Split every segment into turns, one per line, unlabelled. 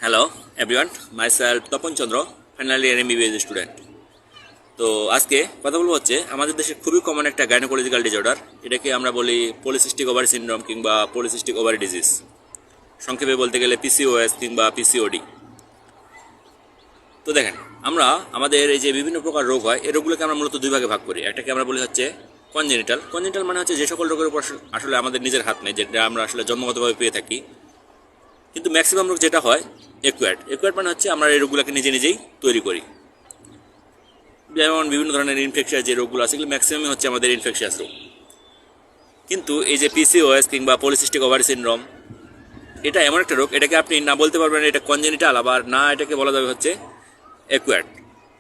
Hello everyone, myself Tapan চন্দ্র, final year MBBS student. তো আজকে কথা বলবো হচ্ছে আমাদের দেশে খুবই কমন একটা গাইনোকোলজিক্যাল ডিসঅর্ডার, এটাকে আমরা বলি পলিসিস্টিক ওভারি সিনড্রোম কিংবা পলিসিস্টিক ওভারি ডিজিজ, সংক্ষেপে বলতে গেলে পিসিওএস কিংবা পিসিওডি। তো দেখেন, আমরা আমাদের এই যে বিভিন্ন প্রকার রোগ হয়, এই রোগগুলোকে আমরা মূলত দুই ভাগে ভাগ করি। একটাকে আমরা বলি হচ্ছে কনজেনিটাল। কনজেনিটাল মানে হচ্ছে যে সকল রোগের উপর আসলে আমাদের নিজের হাত নেই, যেটা আমরা আসলে জন্মগতভাবে পেয়ে থাকি। কিন্তু ম্যাক্সিমাম রোগ যেটা হয় একুয়ার্ড মানে হচ্ছে আমরা এই রোগগুলোকে নিজে নিজেই তৈরি করি। যেমন বিভিন্ন ধরনের ইনফেকশাস যে রোগগুলো আছে, এগুলো ম্যাক্সিমামই হচ্ছে আমাদের ইনফেকশাস রোগ। কিন্তু এই যে পিসিওএস কিংবা পলিসিস্টিক ওভারি সিনড্রোম, এটা এমন একটা রোগ, এটাকে আপনি না বলতে পারবেন এটা কনজেনিটাল, আবার না এটাকে বলা যাবে হচ্ছে একুয়ার্ড।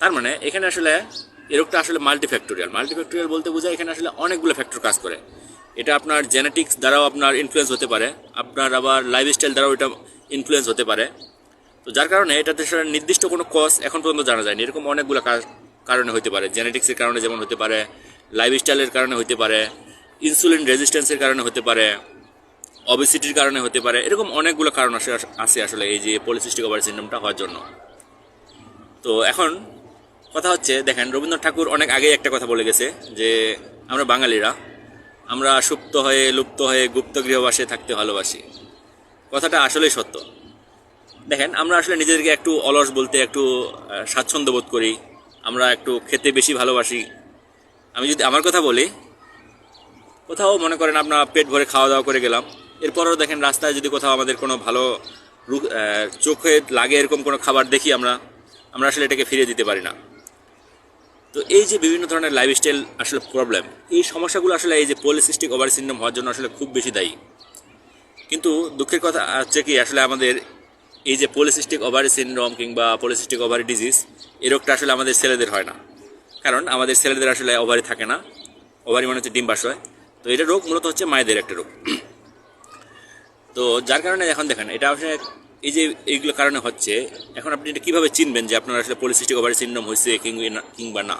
তার মানে এখানে আসলে এই রোগটা আসলে মাল্টিফ্যাক্টোরিয়াল। মাল্টিফ্যাক্টোরিয়াল বলতে বোঝায় এখানে আসলে অনেকগুলো ফ্যাক্টর কাজ করে। এটা আপনার জেনেটিক্স দ্বারাও আপনার ইনফ্লুয়েন্স হতে পারে, আপনার আবার লাইফস্টাইল দ্বারাও এটা ইনফ্লুয়েন্স হতে পারে। তো যার কারণে এটাতে নির্দিষ্ট কোনো কজ এখন পর্যন্ত জানা যায়নি। এরকম অনেকগুলো কারণে হতে পারে। জেনেটিক্সের কারণে যেমন হতে পারে, লাইফস্টাইলের কারণে হতে পারে, ইনসুলিন রেজিস্ট্যান্সের কারণে হতে পারে, অবেসিটির কারণে হতে পারে। এরকম অনেকগুলো কারণ আছে আসলে এই যে পলিসিস্টিক ওভারি সিনড্রোমটা হওয়ার জন্য। তো এখন কথা হচ্ছে, দেখেন রবীন্দ্রনাথ ঠাকুর অনেক আগেই একটা কথা বলে গেছে যে আমরা বাঙালিরা আমরা সুপ্ত হয়ে লুপ্ত হয়ে গুপ্ত গৃহবাসে থাকতে ভালোবাসি। কথাটা আসলেই সত্য। দেখেন, আমরা আসলে নিজেদেরকে একটু অলস বলতে একটু স্বাচ্ছন্দ্য বোধ করি, আমরা একটু খেতে বেশি ভালোবাসি। আমি যদি আমার কথা বলি, কোথাও মনে করেন আপনার পেট ভরে খাওয়া দাওয়া করে গেলাম, এরপরও দেখেন রাস্তায় যদি কোথাও আমাদের কোনো ভালো চোখে লাগে এরকম কোনো খাবার দেখি, আমরা আসলে এটাকে ফিরিয়ে দিতে পারি না। তো এই যে বিভিন্ন ধরনের লাইফস্টাইল আসলে প্রবলেম, এই সমস্যাগুলো আসলে এই যে পলিসিস্টিক ওভারি সিনড্রোম হওয়ার জন্য আসলে খুব বেশি দায়ী। কিন্তু দুঃখের কথা হচ্ছে কি, আসলে আমাদের এই যে পলিসিস্টিক ওভারি সিনড্রোম কিংবা পলিসিস্টিক ওভারি ডিজিজ, এই রোগটা আসলে আমাদের ছেলেদের হয় না। কারণ আমাদের ছেলেদের আসলে ওভারি থাকে না। ওভারি মানে হচ্ছে ডিম্বাশয়। তো এটা রোগ মূলত হচ্ছে মায়েদের একটা রোগ। তো যার কারণে এখন দেখেন এটা আসলে এই যে এইগুলো কারণে হচ্ছে, এখন আপনি এটা কীভাবে চিনবেন যে আপনার আসলে পলিসিস্টিক ওভারি সিনড্রোম হয়েছে কিংবা না।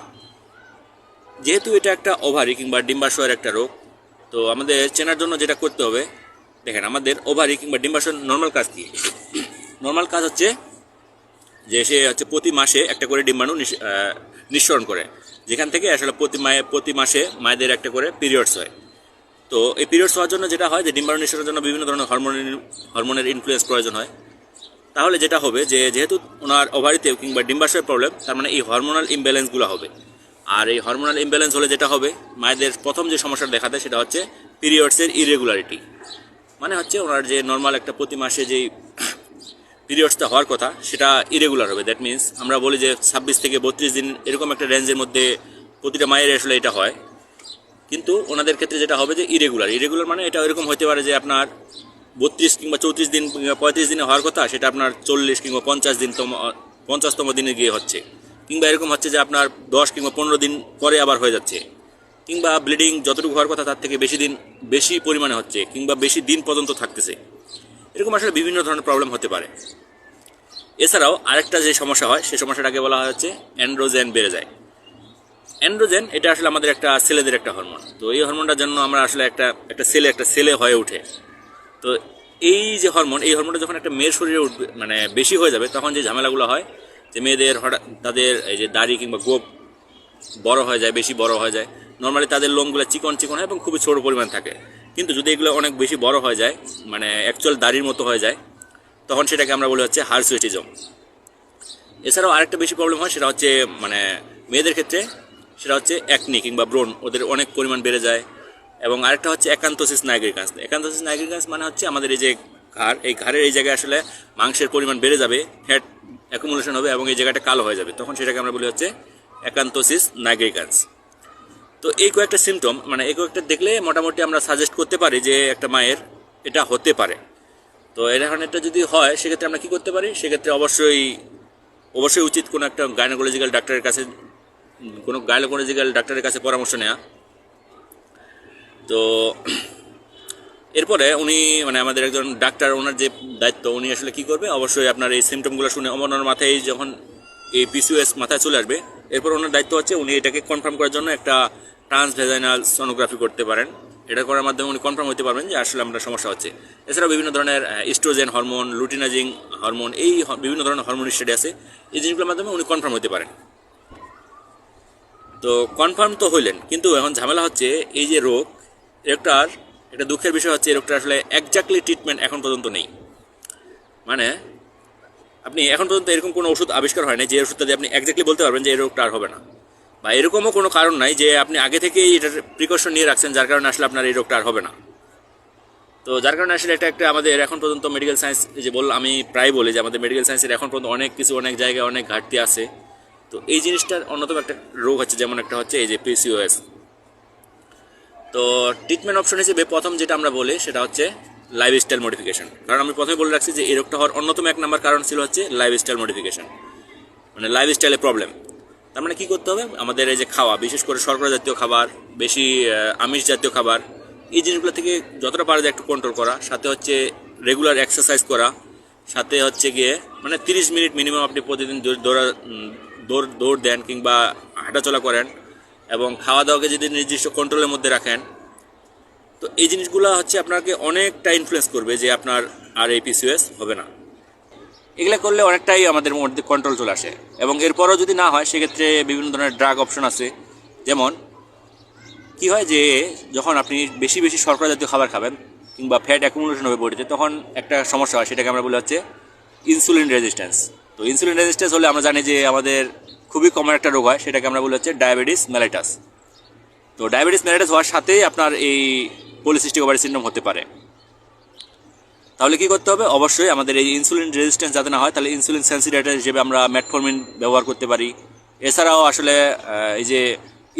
যেহেতু এটা একটা ওভারি কিংবা ডিম্বাশয়ের একটা রোগ, তো আমাদের চেনার জন্য যেটা করতে হবে, দেখেন আমাদের ওভারি কিংবা ডিম্বাশয়ের নর্মাল কাজ কী? নর্মাল কাজ হচ্ছে যে সে হচ্ছে প্রতি মাসে একটা করে ডিম্বাণু নিঃসরণ করে, যেখান থেকে আসলে প্রতি মাসে মায়েদের একটা করে পিরিয়ডস হয়। তো এই পিরিয়ডস হওয়ার জন্য যেটা হয় যে ডিম্বাণু নিঃসরণের জন্য বিভিন্ন ধরনের হরমোনের ইনফ্লুয়েন্স প্রয়োজন হয়। তাহলে যেটা হবে যে যেহেতু ওনার ওভারিতে কিংবা ডিম্বাশয়ের প্রবলেম, তার মানে এই হরমোনাল ইমব্যালেন্সগুলো হবে। আর এই হরমোনাল ইমব্যালেন্স হলে যেটা হবে, মায়েদের প্রথম যে সমস্যাটা দেখা দেয় সেটা হচ্ছে পিরিয়ডসের ইরেগুলারিটি। মানে হচ্ছে ওনার যে নর্মাল একটা প্রতি মাসে যেই পিরিয়ডসটা হওয়ার কথা সেটা ইরেগুলার হবে। দ্যাট মিনস আমরা বলি যে 26 থেকে 32 দিন এরকম একটা রেঞ্জের মধ্যে প্রতিটা মায়ের আসলে এটা হয়। কিন্তু ওনাদের ক্ষেত্রে যেটা হবে যে ইরেগুলার মানে এটা এরকম হতে পারে যে আপনার 32 কিংবা 34 দিন কিংবা 35 দিনে হওয়ার কথা, সেটা আপনার 40 কিংবা 50তম দিনে গিয়ে হচ্ছে। কিংবা এরকম হচ্ছে যে আপনার 10 কিংবা 15 দিন পরে আবার হয়ে যাচ্ছে। কিংবা ব্লিডিং যতটুকু হওয়ার কথা তার থেকে বেশি পরিমাণে হচ্ছে, কিংবা বেশি দিন পর্যন্ত থাকতেছে। এরকম আসলে বিভিন্ন ধরনের প্রবলেম হতে পারে। এছাড়াও আরেকটা যে সমস্যা হয়, সেই সমস্যাটাকে বলা হচ্ছে অ্যান্ড্রোজেন বেড়ে যায়। অ্যান্ড্রোজেন এটা আসলে আমাদের একটা ছেলেদের একটা হরমোন। তো এই হরমোনটার জন্য আমরা আসলে একটা ছেলে হয়ে ওঠে। তো এই যে এই হরমোনটা যখন একটা মেয়ের শরীরে উঠবে, মানে বেশি হয়ে যাবে, তখন যে ঝামেলাগুলো হয় যে মেয়েদের হঠাৎ তাদের এই যে দাড়ি কিংবা গোপ বড় হয়ে যায়, বেশি বড় হয়ে যায়। নর্মালি তাদের লোমগুলো চিকন হয় এবং খুবই ছোট পরিমাণ থাকে। কিন্তু যদি এগুলো অনেক বেশি বড় হয়ে যায়, মানে অ্যাকচুয়াল দাড়ির মতো হয়ে যায়, তখন সেটাকে আমরা বলি হচ্ছে হার্সুয়েটিজম। এছাড়াও আরেকটা বেশি প্রবলেম হয়, সেটা হচ্ছে মানে মেয়েদের ক্ষেত্রে সেটা হচ্ছে অ্যাকনি কিংবা ব্রণ, ওদের অনেক পরিমাণ বেড়ে যায়। এবং আরেকটা হচ্ছে অ্যাকান্থোসিস নাইগ্রিকান্স। অ্যাকান্থোসিস নাইগ্রিকান্স মানে হচ্ছে আমাদের এই যে এই ঘাড়ের এই জায়গায় আসলে মাংসের পরিমাণ বেড়ে যাবে, ফ্যাট অ্যাকুমুলেশন হবে এবং এই জায়গাটা কালো হয়ে যাবে, তখন সেটাকে আমরা বলি হচ্ছে অ্যাকান্থোসিস নাইগ্রিকান্স। তো এই কয়েকটা সিমটম, মানে এই কয়েকটা দেখলে মোটামুটি আমরা সাজেস্ট করতে পারি যে একটা মায়ের এটা হতে পারে। তো এখন এটা যদি হয়, সেক্ষেত্রে আমরা কী করতে পারি? সেক্ষেত্রে অবশ্যই উচিত কোনো একটা গাইনোকোলজিক্যাল ডাক্তারের কাছে পরামর্শ নেওয়া। তো এরপরে উনি মানে আমাদের একজন ডাক্তার, ওনার যে দায়িত্ব, উনি আসলে কী করবে, অবশ্যই আপনার এই সিমটমগুলো শুনে ওনার মাথায় যখন এই পিসিওএস মাথায় চলে আসবে, এরপর ওনার দায়িত্ব হচ্ছে উনি এটাকে কনফার্ম করার জন্য একটা ট্রান্সভেজাইনাল সোনোগ্রাফি করতে পারেন। এটা করার মাধ্যমে উনি কনফার্ম হতে পারবেন যে আসলে আমরা সমস্যা হচ্ছে। এছাড়াও বিভিন্ন ধরনের ইস্ট্রোজেন হরমোন, লুটিনাজিং হরমোন, এই বিভিন্ন ধরনের হরমোন স্টাডি আছে, এই জিনিসগুলোর মাধ্যমে উনি কনফার্ম হতে পারেন। তো কনফার্ম তো হইলেন, কিন্তু এখন ঝামেলা হচ্ছে এই যে রোগ, এটার একটা দুঃখের বিষয় হচ্ছে এই রোগটা আসলে একজাক্টলি ট্রিটমেন্ট এখন পর্যন্ত নেই। মানে আপনি এখন পর্যন্ত এরকম কোনো ওষুধ আবিষ্কার হয় না যে ওষুধটা দিয়ে আপনি একজাক্টলি বলতে পারবেন যে এই রোগটা আর হবে না, বা এরকমও কোনো কারণ নাই যে আপনি আগে থেকেই এটার প্রিকশন নিয়ে রাখছেন যার কারণে আসলে আপনার এই রোগটা আর হবে না। তো যার কারণে আসলে এটা একটা আমাদের এখন পর্যন্ত মেডিকেল সায়েন্স, যে আমি প্রায় বলি যে আমাদের মেডিকেল সায়েন্সের এখন পর্যন্ত অনেক কিছু, অনেক জায়গায় অনেক ঘাটতি আছে। তো এই জিনিসটার অন্যতম একটা রোগ হচ্ছে, যেমন একটা হচ্ছে এই যে পিসিওএস। তো ট্রিটমেন্ট অপশন হিসেবে প্রথম যেটা আমরা বলি সেটা হচ্ছে লাইফস্টাইল মডিফিকেশন। কারণ আমি প্রথমে বলে রাখছি যে এই রোগটা হওয়ার অন্যতম এক নম্বর কারণ ছিল হচ্ছে লাইফস্টাইল মডিফিকেশন, মানে লাইফস্টাইলের প্রবলেম। তার মানে কী করতে হবে, আমাদের এই যে খাওয়া, বিশেষ করে শর্করা জাতীয় খাবার, বেশি আমিষ জাতীয় খাবার, এই জিনিসগুলো থেকে যতটা পারা যায় একটু কন্ট্রোল করা, সাথে হচ্ছে রেগুলার এক্সারসাইজ করা, সাথে হচ্ছে গিয়ে মানে 30 মিনিট মিনিমাম আপনি প্রতিদিন দৌড় দেন কিংবা হাঁটাচলা করেন, এবং খাওয়া দাওয়াকে যদি নির্দিষ্ট কন্ট্রোলের মধ্যে রাখেন, তো এই জিনিসগুলো হচ্ছে আপনাকে অনেকটা ইনফ্লুয়েন্স করবে যে আপনার আর এই পিসিওএস হবে না। এগুলো করলে অনেকটাই আমাদের মধ্যে কন্ট্রোল চলে আসে। এবং এরপরও যদি না হয় সেক্ষেত্রে বিভিন্ন ধরনের ড্রাগ অপশন আছে। যেমন কি হয় যে যখন আপনি বেশি বেশি শর্করা জাতীয় খাবার খাবেন কিংবা ফ্যাট অ্যাকুমুলেশন হবে বডিতে, তখন একটা সমস্যা হয়, সেটাকে আমরা বলি হচ্ছে ইনসুলিন রেজিস্ট্যান্স। তো ইনসুলিন রেজিস্ট্যান্স হলে আমরা জানি যে আমাদের খুবই কমন একটা রোগ হয়, সেটাকে আমরা বলি হচ্ছে ডায়াবেটিস মেলাইটাস। তো ডায়াবেটিস মেলাইটাস হওয়ার সাথেই আপনার এই পলিসিস্টিক ওভারি সিনড্রোম হতে পারে। তাহলে কি করতে হবে, অবশ্যই আমাদের এই ইনসুলিন রেজিস্ট্যান্স যাতে না হয়, তাহলে ইনসুলিন সেন্সিটাইজার হিসেবে আমরা মেটফর্মিন ব্যবহার করতে পারি। এছাড়াও আসলে এই যে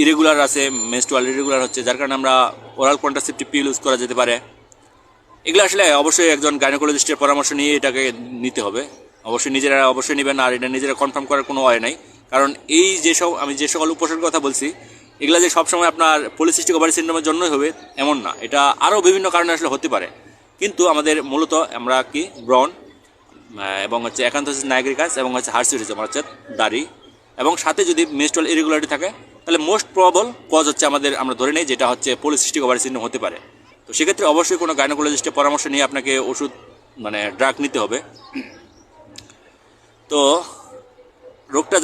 ইরেগুলার আছে, মেনস্ট্রুয়াল ইরেগুলার হচ্ছে, যার কারণে আমরা ওরাল কন্ট্রাসেপটিভ পিল ইউজ করা যেতে পারে। এগুলো আসলে অবশ্যই একজন গাইনোকোলজিস্টের পরামর্শ নিয়ে এটাকে নিতে হবে। অবশ্যই নিজেরা অবশ্যই নেবেন, আর এটা নিজেরা কনফার্ম করার কোনো ওয়ে নাই। কারণ এই আমি যে সকল উপসর্গের কথা বলছি, এগুলো যে সবসময় আপনার পলিসিস্টিক ওভারি সিনড্রোমের জন্যই হবে এমন না, এটা আরও বিভিন্ন কারণে আসলে হতে পারে। কিন্তু আমাদের মূলত আমরা কি ব্রন এবং হচ্ছে অ্যাকান্থোসিস নাইগ্রিকাস এবং হচ্ছে হার্সিউটিস, আমার হচ্ছে দাড়ি, এবং সাথে যদি মেনস্ট্রুয়াল ইরেগুলারিটি থাকে, তাহলে মোস্ট প্রবাবল কজ হচ্ছে আমরা ধরে নিই যেটা হচ্ছে পলিসিস্টিক ওভারি সিনড্রোম হতে পারে। তো সেক্ষেত্রে অবশ্যই কোনো গাইনোকোলজিস্টের পরামর্শ নিয়ে আপনাকে ওষুধ মানে ড্রাগ নিতে হবে। তো রোগটা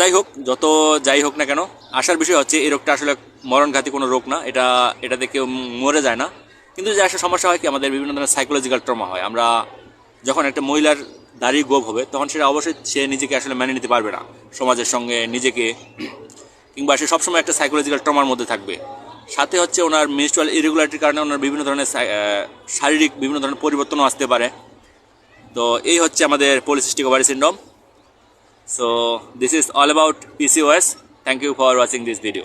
যত যাই হোক না কেন, আসার বিষয় হচ্ছে এই রোগটা আসলে মরণঘাতী কোনো রোগ না, এটাতে কেউ মরে যায় না। কিন্তু যে আসলে সমস্যা হয় কি, আমাদের বিভিন্ন ধরনের সাইকোলজিক্যাল ট্রমা হয়। আমরা যখন একটা মহিলার দাড়ি গোপ হবে, তখন সেটা অবশ্যই সে নিজেকে আসলে মেনে নিতে পারবে না সমাজের সঙ্গে নিজেকে, কিংবা সে সবসময় একটা সাইকোলজিক্যাল ট্রমার মধ্যে থাকবে। সাথে হচ্ছে ওনার মেনস্ট্রুয়াল ইরেগুলারিটির কারণে ওনার বিভিন্ন ধরনের শারীরিক বিভিন্ন ধরনের পরিবর্তনও আসতে পারে। তো এই হচ্ছে আমাদের polycystic ovary syndrome. So this is all about PCOS. Thank you for watching this video.